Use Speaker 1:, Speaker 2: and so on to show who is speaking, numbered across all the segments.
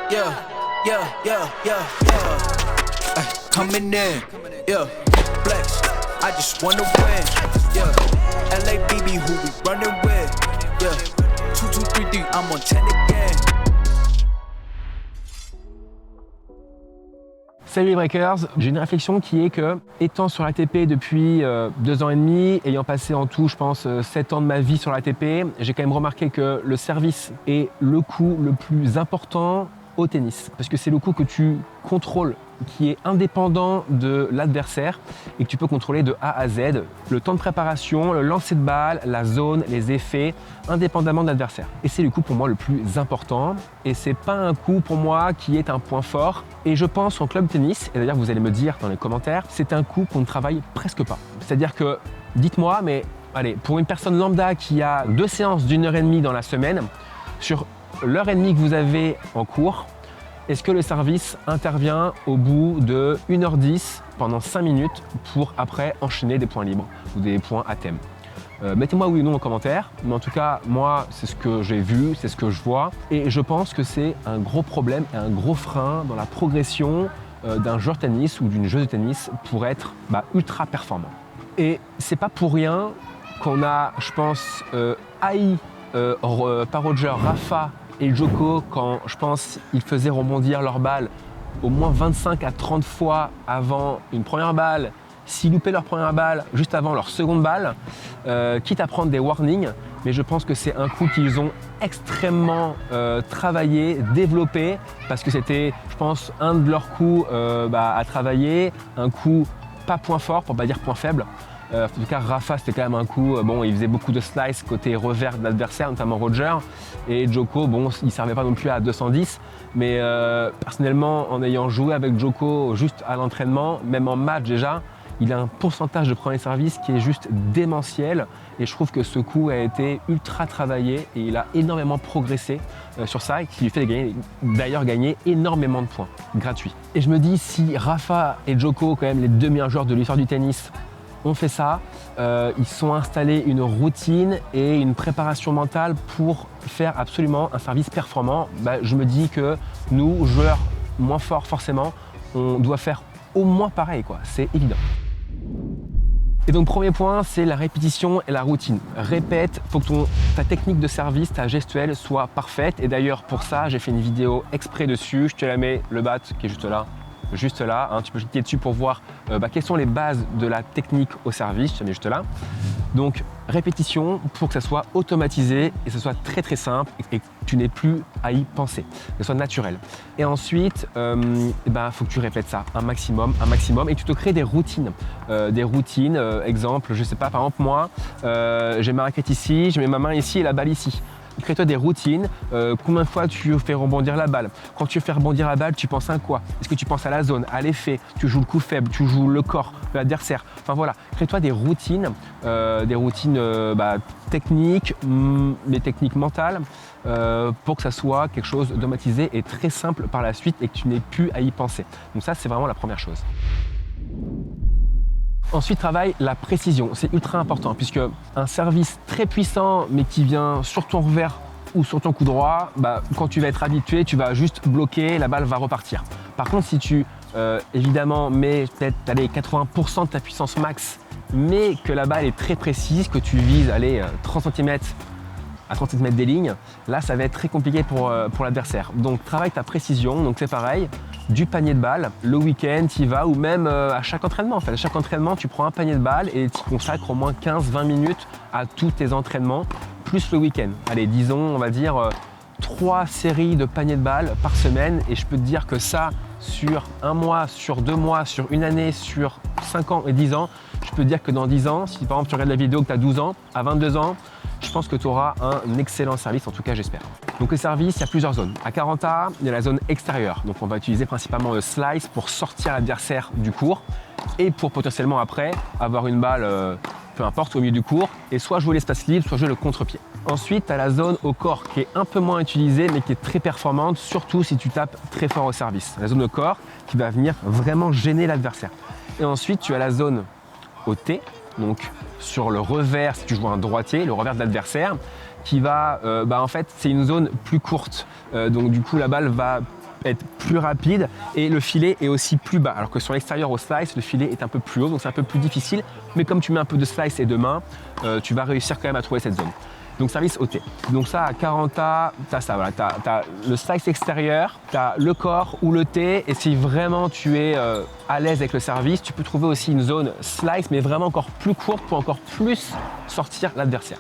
Speaker 1: yeah, yeah, yeah, yeah, yeah. Ay, coming in, yeah, flex. I just wanna win, yeah. LABB, who we running with, yeah. 2, 2, 3, 3, I'm on 10 again.
Speaker 2: Salut les breakers, j'ai une réflexion qui est que, étant sur l'ATP depuis 2 ans et demi, ayant passé en tout, je pense, 7 ans de ma vie sur l'ATP, j'ai quand même remarqué que le service est le coup le plus important au tennis. Parce que c'est le coup que tu contrôles, qui est indépendant de l'adversaire et que tu peux contrôler de A à Z. Le temps de préparation, le lancer de balle, la zone, les effets, indépendamment de l'adversaire. Et c'est le coup pour moi le plus important. Et c'est pas un coup pour moi qui est un point fort. Et je pense en club tennis, et d'ailleurs vous allez me dire dans les commentaires, c'est un coup qu'on ne travaille presque pas. C'est-à-dire que, dites-moi, mais allez, pour une personne lambda qui a 2 séances d'1h30 dans la semaine, sur l'heure et demie que vous avez en cours, est-ce que le service intervient au bout de 1h10 pendant 5 minutes pour après enchaîner des points libres ou des points à thème? Mettez-moi oui ou non en commentaire, mais en tout cas, moi, c'est ce que j'ai vu, c'est ce que je vois, et je pense que c'est un gros problème et un gros frein dans la progression d'un joueur de tennis ou d'une joueuse de tennis pour être ultra performant. Et c'est pas pour rien qu'on a, je pense, haï par Roger, Rafa et Djoko quand, je pense, ils faisaient rebondir leur balle au moins 25 à 30 fois avant une première balle, s'ils loupaient leur première balle juste avant leur seconde balle, quitte à prendre des warnings, mais je pense que c'est un coup qu'ils ont extrêmement travaillé, développé, parce que c'était, je pense, un de leurs coups à travailler, un coup pas point fort, pour pas dire point faible. En tout cas, Rafa, c'était quand même un coup, il faisait beaucoup de slice côté revers de l'adversaire, notamment Roger. Et Djoko, il ne servait pas non plus à 210. Mais personnellement, en ayant joué avec Djoko juste à l'entraînement, même en match déjà, il a un pourcentage de premier service qui est juste démentiel. Et je trouve que ce coup a été ultra travaillé et il a énormément progressé sur ça et qui lui fait d'ailleurs gagner énormément de points gratuits. Et je me dis, si Rafa et Djoko, quand même les 2 meilleurs joueurs de l'histoire du tennis, ont fait ça, ils sont installés une routine et une préparation mentale pour faire absolument un service performant. Je me dis que nous, joueurs moins forts forcément, on doit faire au moins pareil, quoi. C'est évident. Et donc premier point, c'est la répétition et la routine. Répète, il faut que ta technique de service, ta gestuelle soit parfaite. Et d'ailleurs pour ça, j'ai fait une vidéo exprès dessus. Je te la mets, le bat qui est juste là. Tu peux cliquer dessus pour voir quelles sont les bases de la technique au service, je te mets juste là. Donc répétition pour que ça soit automatisé et que ce soit très très simple et que tu n'aies plus à y penser, que ce soit naturel. Et ensuite, faut que tu répètes ça un maximum et tu te crées des routines. Exemple, je sais pas, par exemple moi, j'ai ma raquette ici, je mets ma main ici et la balle ici. Crée-toi des routines, combien de fois tu fais rebondir la balle. Quand tu fais rebondir la balle, tu penses à quoi? Est-ce que tu penses à la zone, à l'effet, tu joues le coup faible, tu joues le corps de l'adversaire? Enfin voilà, crée-toi des routines techniques, mais techniques mentales, pour que ça soit quelque chose d'automatisé et très simple par la suite et que tu n'aies plus à y penser. Donc ça, c'est vraiment la première chose. Ensuite, travaille la précision. C'est ultra important puisque un service très puissant mais qui vient sur ton revers ou sur ton coup droit, quand tu vas être habitué, tu vas juste bloquer, la balle va repartir. Par contre, si tu évidemment mets peut-être 80% de ta puissance max, mais que la balle est très précise, que tu vises 30 cm à 30 cm des lignes, là ça va être très compliqué pour l'adversaire. Donc travaille ta précision, donc c'est pareil, du panier de balles, le week-end tu y vas ou même à chaque entraînement. En fait, à chaque entraînement tu prends un panier de balles et tu consacres au moins 15-20 minutes à tous tes entraînements, plus le week-end. Allez, disons, on va dire 3 séries de paniers de balles par semaine et je peux te dire que ça, sur 1 mois, sur 2 mois, sur 1 année, sur 5 ans et 10 ans, je peux te dire que dans 10 ans, si par exemple tu regardes la vidéo que tu as 12 ans, à 22 ans, je pense que tu auras un excellent service, en tout cas j'espère. Donc le service, il y a plusieurs zones. À 40A, il y a la zone extérieure. Donc on va utiliser principalement le slice pour sortir l'adversaire du court et pour potentiellement après avoir une balle, peu importe, au milieu du court et soit jouer l'espace libre, soit jouer le contre-pied. Ensuite, tu as la zone au corps qui est un peu moins utilisée mais qui est très performante, surtout si tu tapes très fort au service. La zone au corps qui va venir vraiment gêner l'adversaire. Et ensuite, tu as la zone au T, donc sur le revers, si tu joues un droitier, le revers de l'adversaire, qui va, en fait, c'est une zone plus courte. Donc du coup, la balle va être plus rapide et le filet est aussi plus bas. Alors que sur l'extérieur au slice, le filet est un peu plus haut, donc c'est un peu plus difficile. Mais comme tu mets un peu de slice et de main, tu vas réussir quand même à trouver cette zone. Donc service au T. Donc ça à 40A, t'as ça, voilà, t'as le slice extérieur, t'as le corps ou le T, et si vraiment tu es à l'aise avec le service, tu peux trouver aussi une zone slice, mais vraiment encore plus courte pour encore plus sortir l'adversaire.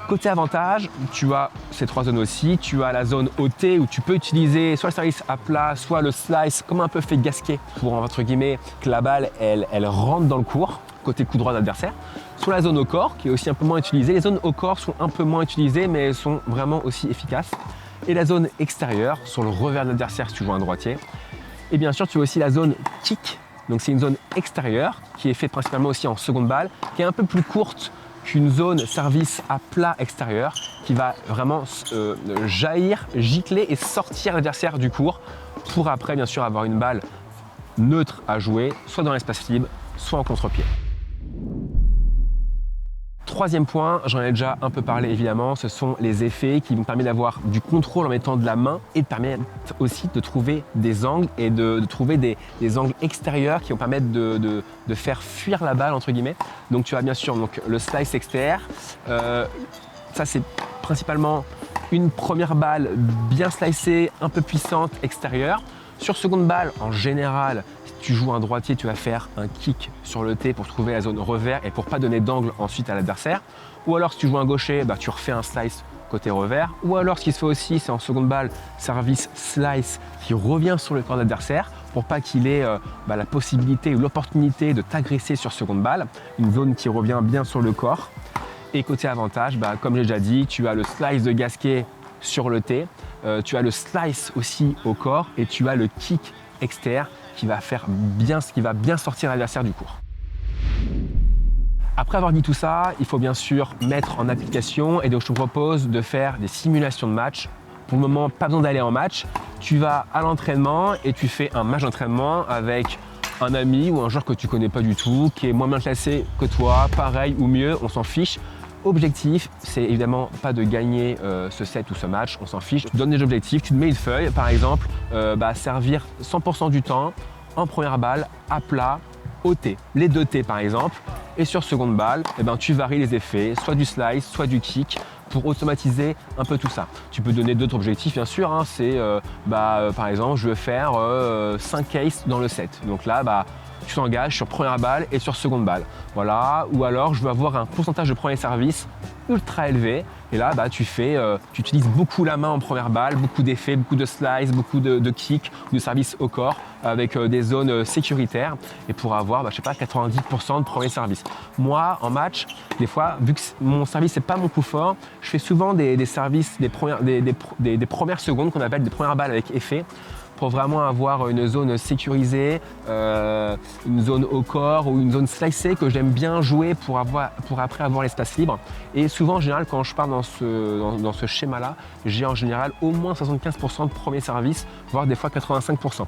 Speaker 2: Côté avantage, tu as ces trois zones aussi. Tu as la zone OT où tu peux utiliser soit le service à plat, soit le slice, comme un peu fait Gasquet, pour entre guillemets que la balle elle rentre dans le court, côté coup droit de l'adversaire. Soit la zone au corps qui est aussi un peu moins utilisée. Les zones au corps sont un peu moins utilisées, mais elles sont vraiment aussi efficaces. Et la zone extérieure, sur le revers de l'adversaire si tu joues un droitier. Et bien sûr, tu as aussi la zone kick. Donc c'est une zone extérieure qui est faite principalement aussi en seconde balle, qui est un peu plus courte qu'une zone service à plat extérieur qui va vraiment jaillir, gicler et sortir l'adversaire du court pour après bien sûr avoir une balle neutre à jouer, soit dans l'espace libre, soit en contre-pied. Troisième point, j'en ai déjà un peu parlé évidemment, ce sont les effets qui vont permettre d'avoir du contrôle en mettant de la main et permettent aussi de trouver des angles et de trouver des angles extérieurs qui vont permettre de faire fuir la balle entre guillemets. Donc tu as bien sûr donc, le slice extérieur, ça c'est principalement une première balle bien slicée, un peu puissante extérieure. Sur seconde balle, en général, si tu joues un droitier, tu vas faire un kick sur le T pour trouver la zone revers et pour pas donner d'angle ensuite à l'adversaire. Ou alors si tu joues un gaucher, tu refais un slice côté revers. Ou alors ce qui se fait aussi, c'est en seconde balle, service slice qui revient sur le corps de l'adversaire pour pas qu'il ait la possibilité ou l'opportunité de t'agresser sur seconde balle. Une zone qui revient bien sur le corps. Et côté avantage, comme j'ai déjà dit, tu as le slice de Gasquet sur le T, tu as le slice aussi au corps et tu as le kick externe qui va bien sortir l'adversaire du court. Après avoir dit tout ça, il faut bien sûr mettre en application et donc je te propose de faire des simulations de match. Pour le moment, pas besoin d'aller en match. Tu vas à l'entraînement et tu fais un match d'entraînement avec un ami ou un joueur que tu connais pas du tout, qui est moins bien classé que toi, pareil ou mieux, on s'en fiche. Objectif, c'est évidemment pas de gagner ce set ou ce match, on s'en fiche. Tu donnes des objectifs, tu te mets une feuille, par exemple, servir 100% du temps en première balle, à plat, au T. Les deux T par exemple. Et sur seconde balle, tu varies les effets, soit du slice, soit du kick, pour automatiser un peu tout ça. Tu peux donner d'autres objectifs bien sûr, hein, c'est par exemple je veux faire 5 cases dans le set. Donc là, tu t'engages sur première balle et sur seconde balle. Voilà. Ou alors je veux avoir un pourcentage de premier service ultra élevé. Et là, tu utilises beaucoup la main en première balle, beaucoup d'effets, beaucoup de slice, beaucoup de kick, de service au corps avec des zones sécuritaires et pour avoir, 90% de premier service. Moi, en match, des fois, vu que mon service n'est pas mon coup fort, je fais souvent des services, des premières secondes qu'on appelle des premières balles avec effet, pour vraiment avoir une zone sécurisée, une zone au corps ou une zone slicée que j'aime bien jouer pour après avoir l'espace libre. Et souvent, en général, quand je pars dans ce schéma-là, j'ai en général au moins 75% de premier service, voire des fois 85%.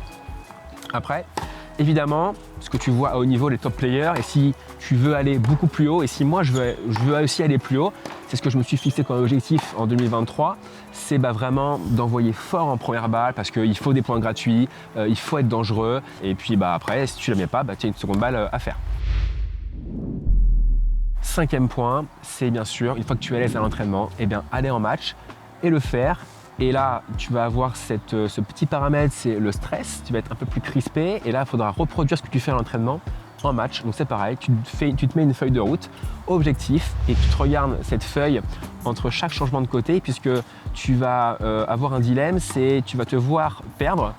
Speaker 2: Après, évidemment, ce que tu vois à haut niveau, les top players, et si tu veux aller beaucoup plus haut, et si moi je veux aussi aller plus haut, c'est ce que je me suis fixé comme objectif en 2023, c'est vraiment d'envoyer fort en première balle parce qu'il faut des points gratuits, il faut être dangereux, et puis après, si tu ne la mets pas, tu as une seconde balle à faire. Cinquième point, c'est bien sûr, une fois que tu es à l'aise à l'entraînement, aller en match et le faire. Et là, tu vas avoir ce petit paramètre, c'est le stress, tu vas être un peu plus crispé et là, il faudra reproduire ce que tu fais à l'entraînement en match. Donc c'est pareil, tu te mets une feuille de route, objectif, et tu te regardes cette feuille entre chaque changement de côté puisque tu vas avoir un dilemme, c'est tu vas te voir perdre,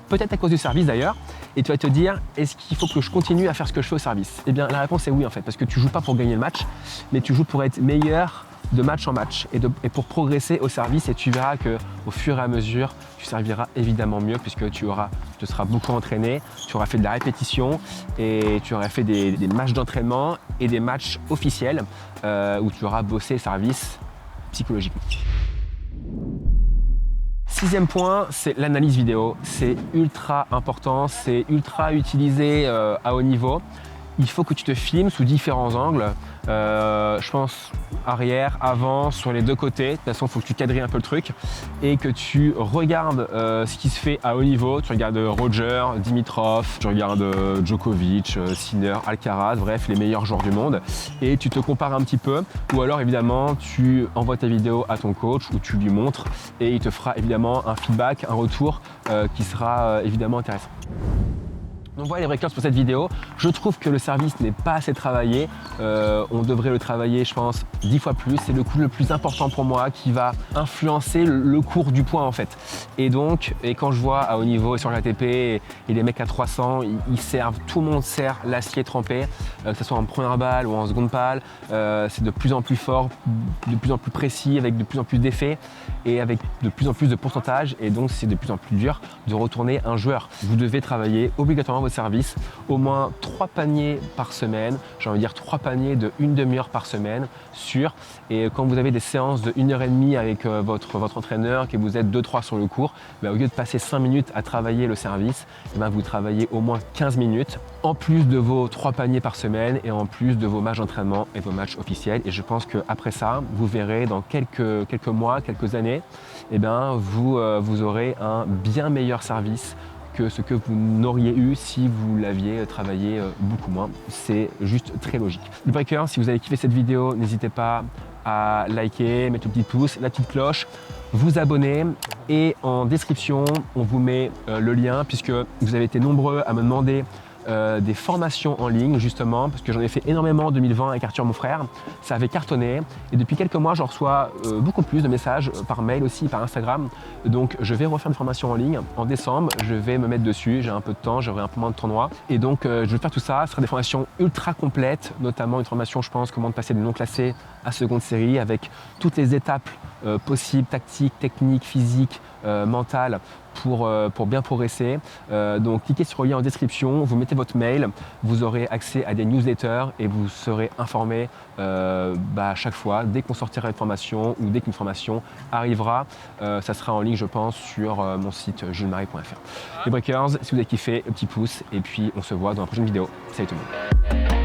Speaker 2: peut-être à cause du service d'ailleurs, et tu vas te dire, est-ce qu'il faut que je continue à faire ce que je fais au service? Eh bien, la réponse est oui en fait, parce que tu joues pas pour gagner le match, mais tu joues pour être meilleur de match en match et pour progresser au service, et tu verras qu'au fur et à mesure, tu serviras évidemment mieux puisque tu seras beaucoup entraîné, tu auras fait de la répétition et tu auras fait des matchs d'entraînement et des matchs officiels où tu auras bossé le service psychologiquement. Sixième point, c'est l'analyse vidéo. C'est ultra important, c'est ultra utilisé à haut niveau. il faut que tu te filmes sous différents angles. Je pense arrière, avant, sur les deux côtés. De toute façon, il faut que tu quadrilles un peu le truc et que tu regardes ce qui se fait à haut niveau. Tu regardes Roger, Dimitrov, tu regardes Djokovic, Sinner, Alcaraz, bref, les meilleurs joueurs du monde. Et tu te compares un petit peu. Ou alors, évidemment, tu envoies ta vidéo à ton coach ou tu lui montres et il te fera évidemment un feedback, un retour qui sera évidemment intéressant. Donc voilà les breakers pour cette vidéo. Je trouve que le service n'est pas assez travaillé. On devrait le travailler, je pense, 10 fois plus. C'est le coup le plus important pour moi qui va influencer le cours du point en fait. Et quand je vois à haut niveau sur l'ATP et les mecs à 300, ils servent, tout le monde sert l'acier trempé, que ce soit en première balle ou en seconde balle. C'est de plus en plus fort, de plus en plus précis, avec de plus en plus d'effets et avec de plus en plus de pourcentage. Et donc c'est de plus en plus dur de retourner un joueur. Vous devez travailler obligatoirement votre service, au moins 3 paniers par semaine, j'ai envie de dire 3 paniers de 1 demi-heure par semaine sûr. Et quand vous avez des séances de 1h30 avec votre entraîneur, que vous êtes 2-3 sur le cours, au lieu de passer 5 minutes à travailler le service, vous travaillez au moins 15 minutes en plus de vos 3 paniers par semaine et en plus de vos matchs d'entraînement et vos matchs officiels. Et je pense qu'après ça, vous verrez dans quelques mois, quelques années, vous aurez un bien meilleur service que ce que vous n'auriez eu si vous l'aviez travaillé beaucoup moins. C'est juste très logique. Les breakers, si vous avez kiffé cette vidéo, n'hésitez pas à liker, mettre le petit pouce, la petite cloche, vous abonner et en description, on vous met le lien puisque vous avez été nombreux à me demander des formations en ligne justement parce que j'en ai fait énormément en 2020 avec Arthur mon frère, ça avait cartonné et depuis quelques mois je reçois beaucoup plus de messages par mail aussi, par Instagram, donc je vais refaire une formation en ligne en décembre, je vais me mettre dessus, j'ai un peu de temps, j'aurai un peu moins de tournois et donc je vais faire tout ça, ce sera des formations ultra complètes, notamment une formation je pense comment passer des non classés à seconde série avec toutes les étapes possibles, tactiques, techniques, physiques, mentales pour bien progresser. Donc cliquez sur le lien en description, vous mettez votre mail, vous aurez accès à des newsletters et vous serez informé à chaque fois dès qu'on sortira une formation ou dès qu'une formation arrivera. Ça sera en ligne je pense sur mon site julesmarie.fr. Les breakers, si vous avez kiffé, un petit pouce et puis on se voit dans la prochaine vidéo. Salut tout le monde.